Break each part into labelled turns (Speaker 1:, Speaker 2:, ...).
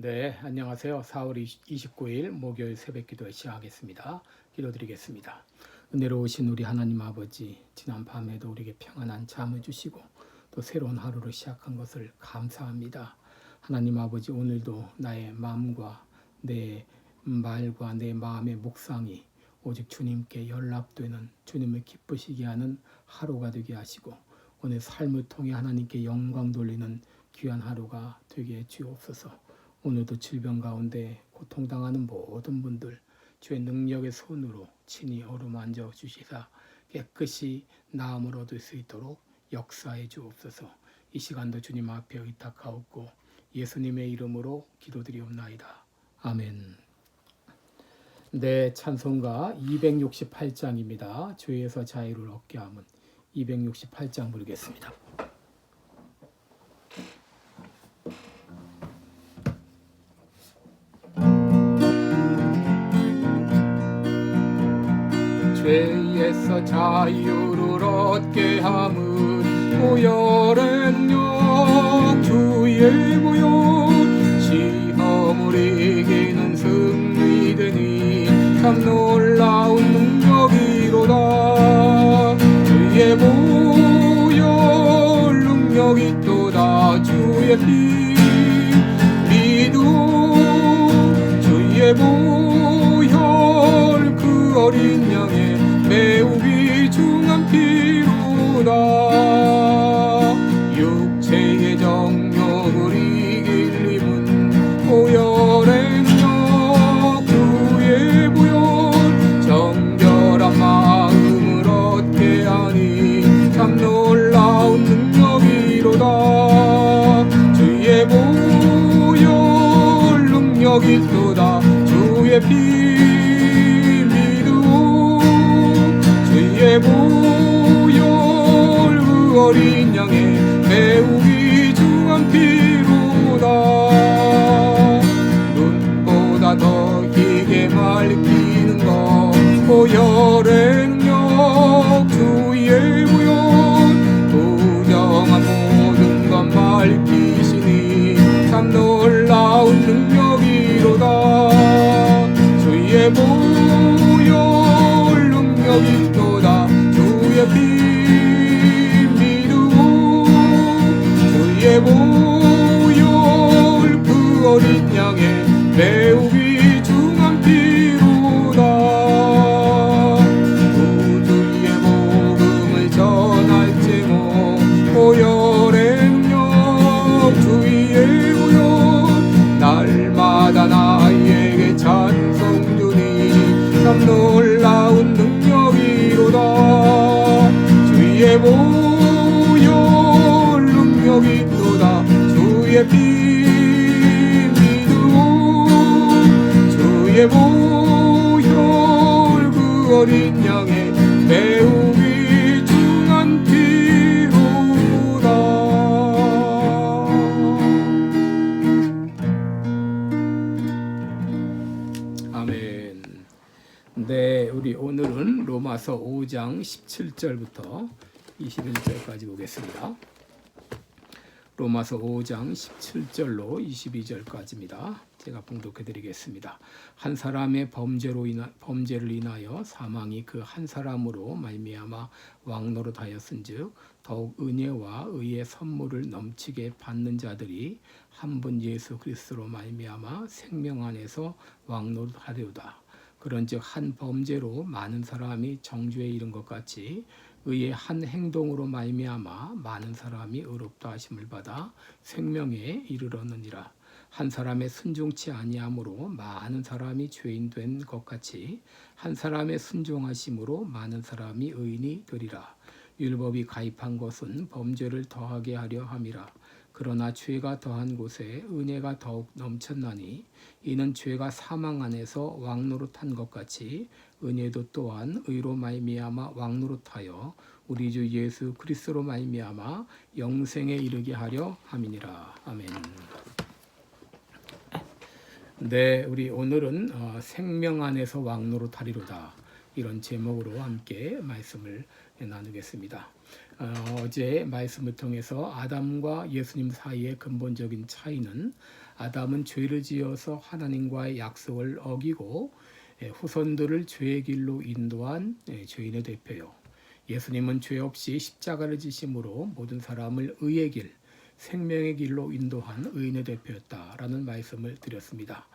Speaker 1: 네, 안녕하세요. 4월 29일 목요일 새벽기도 시작하겠습니다. 기도드리겠습니다. 은혜로우신 우리 하나님 아버지, 지난 밤에도 우리에게 평안한 잠을 주시고 또 새로운 하루를 시작한 것을 감사합니다. 하나님 아버지, 오늘도 나의 마음과 내 말과 내 마음의 묵상이 오직 주님께 연락되는, 주님을 기쁘시게 하는 하루가 되게 하시고 오늘 삶을 통해 하나님께 영광 돌리는 귀한 하루가 되게 해 주옵소서. 오늘도 질병 가운데 고통당하는 모든 분들 주의 능력의 손으로 친히 어루만져 주시사 깨끗이 나음을 얻을 수 있도록 역사해 주옵소서. 이 시간도 주님 앞에 의탁하옵고 예수님의 이름으로 기도드리옵나이다. 아멘. 네, 찬송가 268장입니다. 죄에서 자유를 얻게 함은 268장 부르겠습니다. 죄에서 자유를 얻게 함은 보혈의 주의 보혈 시험을 이기는 승리되니 참 놀라운 능력이로다. 주의 보혈 능력이 있도다. 주의 피 믿음 주의 보혈 그 어린 양의 매우 귀중한 피로다. 육체의 정욕을 이길 힘은 보혈의 능력 주의 보혈 정결한 마음을 얻게 하니 참 놀라운 능력이로다. 주의 보혈 능력이 있도다. 주의 피 주의 보혈 그 어린 양의 매우 귀중한 피로다. 눈보다 더 희게 밝히는 것 보혈의 능력 주의 보혈 부정한 모든 것 밝히시니 참 놀라운 능력이로다. 주의 보혈 능력이 주의 피 믿음 주의 보혈 그 어린 양의 매우 귀중한 피로다. 구주의 복음을 전할 제목 보혈의 능력 주의 보혈 날마다 나에게 찬송 주니 참 놀라운 능력이로다. 주의 보혈 능력이 있도다. 주의 피 믿음 주의 보혈 그 어린 양의 매우 귀중한 피로다. 아멘. 네, 우리 오늘은 로마서 5장 17절부터 21절까지 보겠습니다. 로마서 5장 17절로 22절까지입니다. 제가 봉독해 드리겠습니다. 한 사람의 범죄를 인하여 사망이 그 한 사람으로 말미암아 왕노릇하였은즉 더욱 은혜와 의의 선물을 넘치게 받는 자들이 한 분 예수 그리스도로 말미암아 생명 안에서 왕노릇하리로다. 그런즉 한 범죄로 많은 사람이 정죄에 이른 것 같이 의의 한 행동으로 말미암아 많은 사람이 의롭다 하심을 받아 생명에 이르렀느니라. 한 사람의 순종치 아니함으로 많은 사람이 죄인 된 것 같이 한 사람의 순종하심으로 많은 사람이 의인이 되리라. 율법이 가입한 것은 범죄를 더하게 하려 함이라. 그러나 죄가 더한 곳에 은혜가 더욱 넘쳤나니 이는 죄가 사망 안에서 왕노릇한 것 같이 은혜도 또한 의로 말미암아 왕노릇하여 우리 주 예수 그리스도로 말미암아 영생에 이르게 하려 함이니라. 아멘. 네, 우리 오늘은 생명 안에서 왕노릇하리로다 이런 제목으로 함께 말씀을 나누겠습니다. 어제 말씀을 통해서 아담과 예수님 사이의 근본적인 차이는 아담은 죄를 지어서 하나님과의 약속을 어기고 후손들을 죄의 길로 인도한 죄인의 대표요. 예수님은 죄 없이 십자가를 지심으로 모든 사람을 의의 길, 생명의 길로 인도한 의인의 대표였다라는 말씀을 드렸습니다.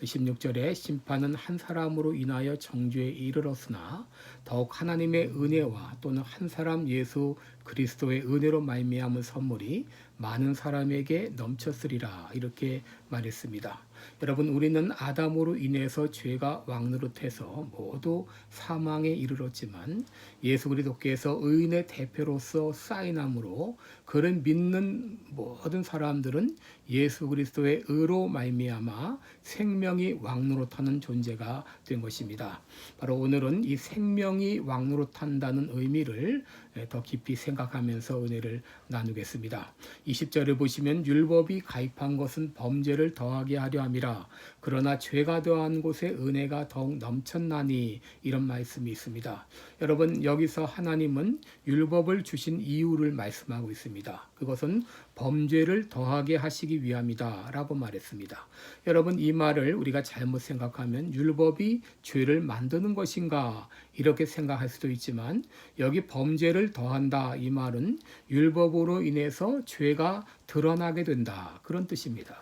Speaker 1: 16절에 심판은 한 사람으로 인하여 정죄에 이르렀으나 더욱 하나님의 은혜와 또는 한 사람 예수 그리스도의 은혜로 말미암은 선물이 많은 사람에게 넘쳤으리라 이렇게 말했습니다. 여러분, 우리는 아담으로 인해서 죄가 왕노릇해서 모두 사망에 이르렀지만 예수 그리스도께서 의인의 대표로서 사인함으로 그를 믿는 모든 사람들은 예수 그리스도의 의로 말미암아 생명이 왕노릇하는 존재가 된 것입니다. 바로 오늘은 이 생명이 왕노릇한다는 의미를 더 깊이 생각하면서 은혜를 나누겠습니다. 20절을 보시면 율법이 가입한 것은 범죄를 더하게 하려 함이라 그러나 죄가 더한 곳에 은혜가 더욱 넘쳤나니 이런 말씀이 있습니다. 여러분, 여기서 하나님은 율법을 주신 이유를 말씀하고 있습니다. 그것은 범죄를 더하게 하시기 위함이다 라고 말했습니다. 여러분, 이 말을 우리가 잘못 생각하면 율법이 죄를 만드는 것인가 이렇게 생각할 수도 있지만 여기 범죄를 더한다 이 말은 율법으로 인해서 죄가 드러나게 된다 그런 뜻입니다.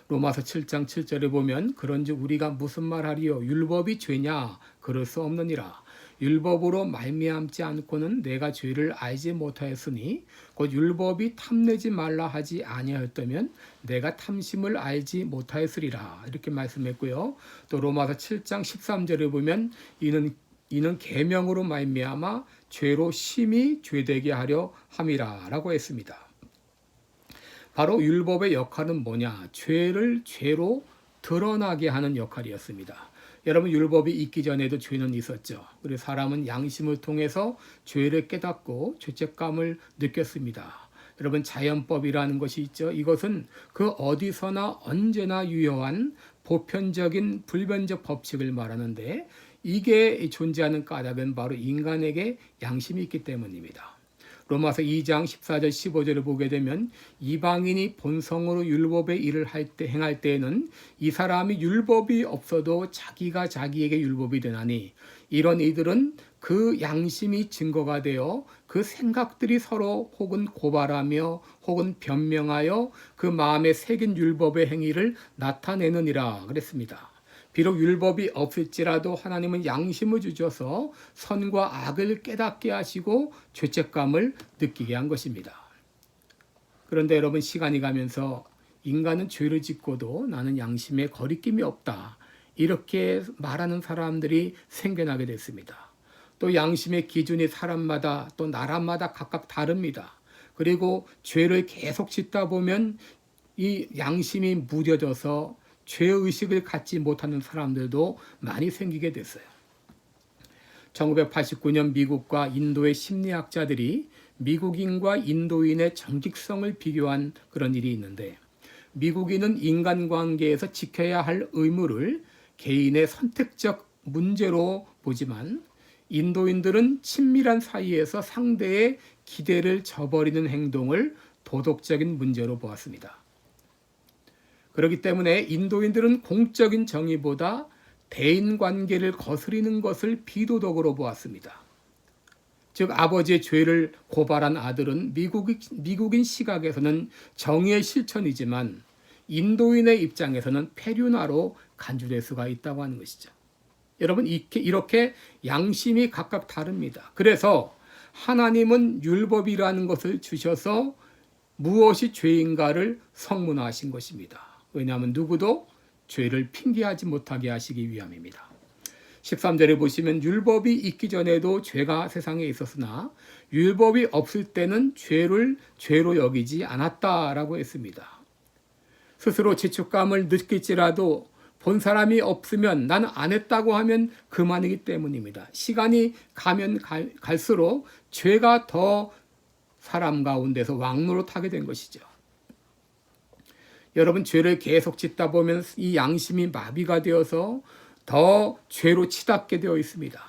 Speaker 1: 로마서 7장 7절에 보면 그런즉 우리가 무슨 말하리요 율법이 죄냐 그럴 수 없느니라 율법으로 말미암지 않고는 내가 죄를 알지 못하였으니 곧 율법이 탐내지 말라 하지 아니하였다면 내가 탐심을 알지 못하였으리라 이렇게 말씀했고요. 또 로마서 7장 13절에 보면 이는 계명으로 말미암아 죄로 심히 죄되게 하려 함이라라고 했습니다. 바로 율법의 역할은 뭐냐? 죄를 죄로 드러나게 하는 역할이었습니다. 여러분, 율법이 있기 전에도 죄는 있었죠. 그래서 사람은 양심을 통해서 죄를 깨닫고 죄책감을 느꼈습니다. 여러분, 자연법이라는 것이 있죠. 이것은 그 어디서나 언제나 유효한 보편적인 불변적 법칙을 말하는데 이게 존재하는 까닭은 바로 인간에게 양심이 있기 때문입니다. 로마서 2장 14절 15절을 보게 되면 이방인이 본성으로 율법의 일을 행할 때에는 이 사람이 율법이 없어도 자기가 자기에게 율법이 되나니 이런 이들은 그 양심이 증거가 되어 그 생각들이 서로 혹은 고발하며 혹은 변명하여 그 마음에 새긴 율법의 행위를 나타내느니라 그랬습니다. 비록 율법이 없을지라도 하나님은 양심을 주셔서 선과 악을 깨닫게 하시고 죄책감을 느끼게 한 것입니다. 그런데 여러분, 시간이 가면서 인간은 죄를 짓고도 나는 양심에 거리낌이 없다 이렇게 말하는 사람들이 생겨나게 됐습니다. 또 양심의 기준이 사람마다 또 나라마다 각각 다릅니다. 그리고 죄를 계속 짓다 보면 이 양심이 무뎌져서 죄의식을 갖지 못하는 사람들도 많이 생기게 됐어요. 1989년 미국과 인도의 심리학자들이 미국인과 인도인의 정직성을 비교한 그런 일이 있는데 미국인은 인간관계에서 지켜야 할 의무를 개인의 선택적 문제로 보지만 인도인들은 친밀한 사이에서 상대의 기대를 저버리는 행동을 도덕적인 문제로 보았습니다. 그렇기 때문에 인도인들은 공적인 정의보다 대인관계를 거스리는 것을 비도덕으로 보았습니다. 즉 아버지의 죄를 고발한 아들은 미국인 시각에서는 정의의 실천이지만 인도인의 입장에서는 폐륜화로 간주될 수가 있다고 하는 것이죠. 여러분, 이렇게 양심이 각각 다릅니다. 그래서 하나님은 율법이라는 것을 주셔서 무엇이 죄인가를 성문화하신 것입니다. 왜냐하면 누구도 죄를 핑계하지 못하게 하시기 위함입니다. 13절에 보시면 율법이 있기 전에도 죄가 세상에 있었으나 율법이 없을 때는 죄를 죄로 여기지 않았다라고 했습니다. 스스로 죄책감을 느낄지라도 본 사람이 없으면 나는 안 했다고 하면 그만이기 때문입니다. 시간이 가면 갈수록 죄가 더 사람 가운데서 왕노릇하게 된 것이죠. 여러분, 죄를 계속 짓다 보면 이 양심이 마비가 되어서 더 죄로 치닫게 되어 있습니다.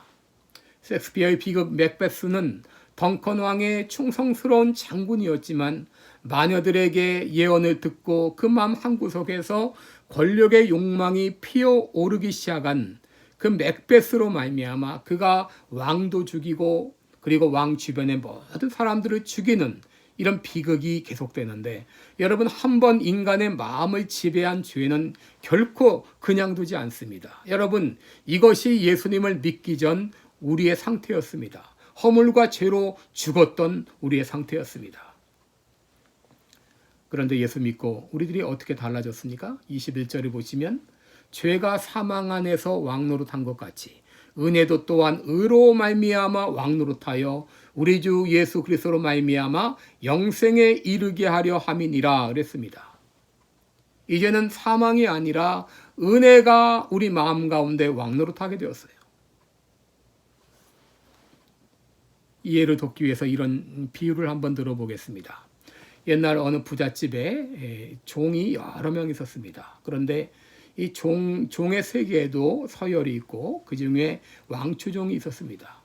Speaker 1: 셰익스피어의 비극 맥베스는 덩컨 왕의 충성스러운 장군이었지만 마녀들에게 예언을 듣고 그 마음 한구석에서 권력의 욕망이 피어오르기 시작한 그 맥베스로 말미암아 그가 왕도 죽이고 그리고 왕 주변의 모든 사람들을 죽이는 이런 비극이 계속되는데, 여러분, 한번 인간의 마음을 지배한 죄는 결코 그냥 두지 않습니다. 여러분, 이것이 예수님을 믿기 전 우리의 상태였습니다. 허물과 죄로 죽었던 우리의 상태였습니다. 그런데 예수 믿고 우리들이 어떻게 달라졌습니까? 21절을 보시면 죄가 사망 안에서 왕노릇한 것 같이 은혜도 또한 의로 말미암아 왕노릇하여 우리 주 예수 그리스도로 말미암아 영생에 이르게 하려 함이니라 그랬습니다. 이제는 사망이 아니라 은혜가 우리 마음 가운데 왕노릇하게 되었어요. 이해를 돕기 위해서 이런 비유를 한번 들어보겠습니다. 옛날 어느 부잣집에 종이 여러 명 있었습니다. 그런데 이 종의 세계에도 서열이 있고 그 중에 왕초종이 있었습니다.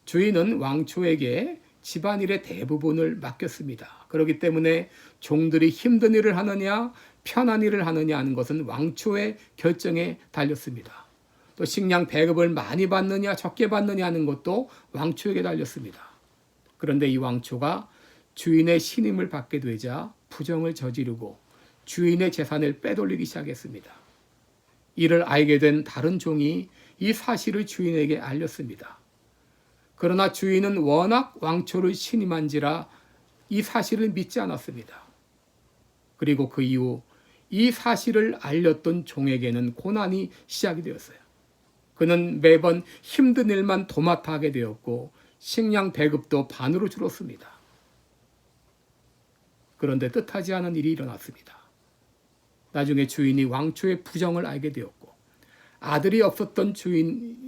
Speaker 1: 주인은 왕초에게 집안일의 대부분을 맡겼습니다. 그렇기 때문에 종들이 힘든 일을 하느냐 편한 일을 하느냐 하는 것은 왕초의 결정에 달렸습니다. 또 식량 배급을 많이 받느냐 적게 받느냐 하는 것도 왕초에게 달렸습니다. 그런데 이 왕초가 주인의 신임을 받게 되자 부정을 저지르고 주인의 재산을 빼돌리기 시작했습니다. 이를 알게 된 다른 종이 이 사실을 주인에게 알렸습니다. 그러나 주인은 워낙 왕초를 신임한지라 이 사실을 믿지 않았습니다. 그리고 그 이후 이 사실을 알렸던 종에게는 고난이 시작이 되었어요. 그는 매번 힘든 일만 도맡아 하게 되었고 식량 배급도 반으로 줄었습니다. 그런데 뜻하지 않은 일이 일어났습니다. 나중에 주인이 왕초의 부정을 알게 되었고 아들이 없었던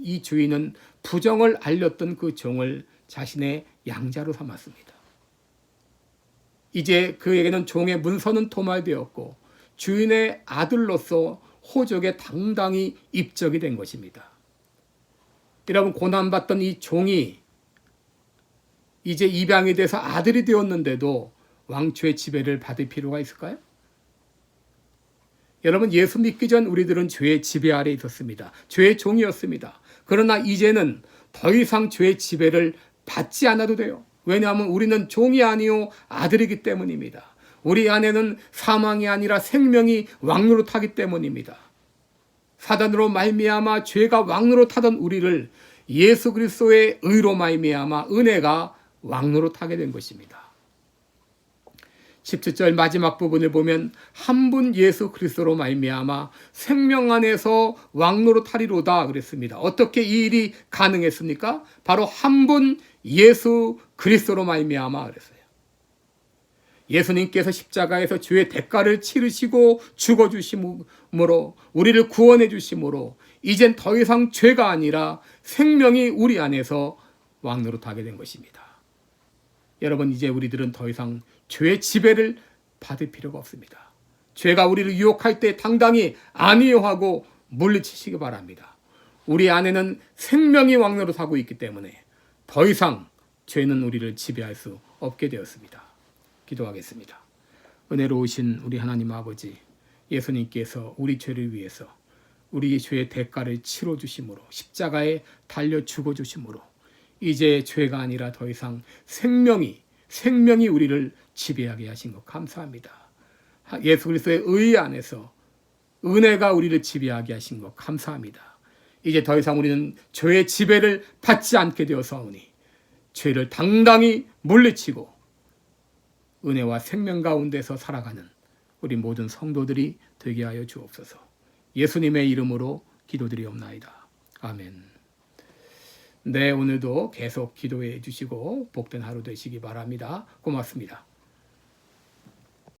Speaker 1: 이 주인은 부정을 알렸던 그 종을 자신의 양자로 삼았습니다. 이제 그에게는 종의 문서는 도말되었고 주인의 아들로서 호적에 당당히 입적이 된 것입니다. 여러분, 고난받던 이 종이 이제 입양이 돼서 아들이 되었는데도 왕초의 지배를 받을 필요가 있을까요? 여러분, 예수 믿기 전 우리들은 죄의 지배 아래 있었습니다. 죄의 종이었습니다. 그러나 이제는 더 이상 죄의 지배를 받지 않아도 돼요. 왜냐하면 우리는 종이 아니요 아들이기 때문입니다. 우리 안에는 사망이 아니라 생명이 왕노릇하기 때문입니다. 사단으로 말미암아 죄가 왕노릇하던 우리를 예수 그리스도의 의로 말미암아 은혜가 왕노릇하게 된 것입니다. 17절 마지막 부분을 보면 한 분 예수 그리스도로 말미암아 생명 안에서 왕노릇하리로다 그랬습니다. 어떻게 이 일이 가능했습니까? 바로 한 분 예수 그리스도로 말미암아 그랬어요. 예수님께서 십자가에서 죄의 대가를 치르시고 죽어주심으로 우리를 구원해 주심으로 이젠 더 이상 죄가 아니라 생명이 우리 안에서 왕노릇하게 된 것입니다. 여러분, 이제 우리들은 더 이상 죄의 지배를 받을 필요가 없습니다. 죄가 우리를 유혹할 때 당당히 아니요 하고 물리치시기 바랍니다. 우리 안에는 생명이 왕노릇하고 있기 때문에 더 이상 죄는 우리를 지배할 수 없게 되었습니다. 기도하겠습니다. 은혜로우신 우리 하나님 아버지, 예수님께서 우리 죄를 위해서 우리 죄의 대가를 치러주심으로 십자가에 달려 죽어주심으로 이제 죄가 아니라 더 이상 생명이 우리를 지배하게 하신 것 감사합니다. 예수 그리스도의 의 안에서 은혜가 우리를 지배하게 하신 것 감사합니다. 이제 더 이상 우리는 죄의 지배를 받지 않게 되어서오니 죄를 당당히 물리치고 은혜와 생명 가운데서 살아가는 우리 모든 성도들이 되게 하여 주옵소서. 예수님의 이름으로 기도드리옵나이다. 아멘. 네, 오늘도 계속 기도해 주시고 복된 하루 되시기 바랍니다. 고맙습니다.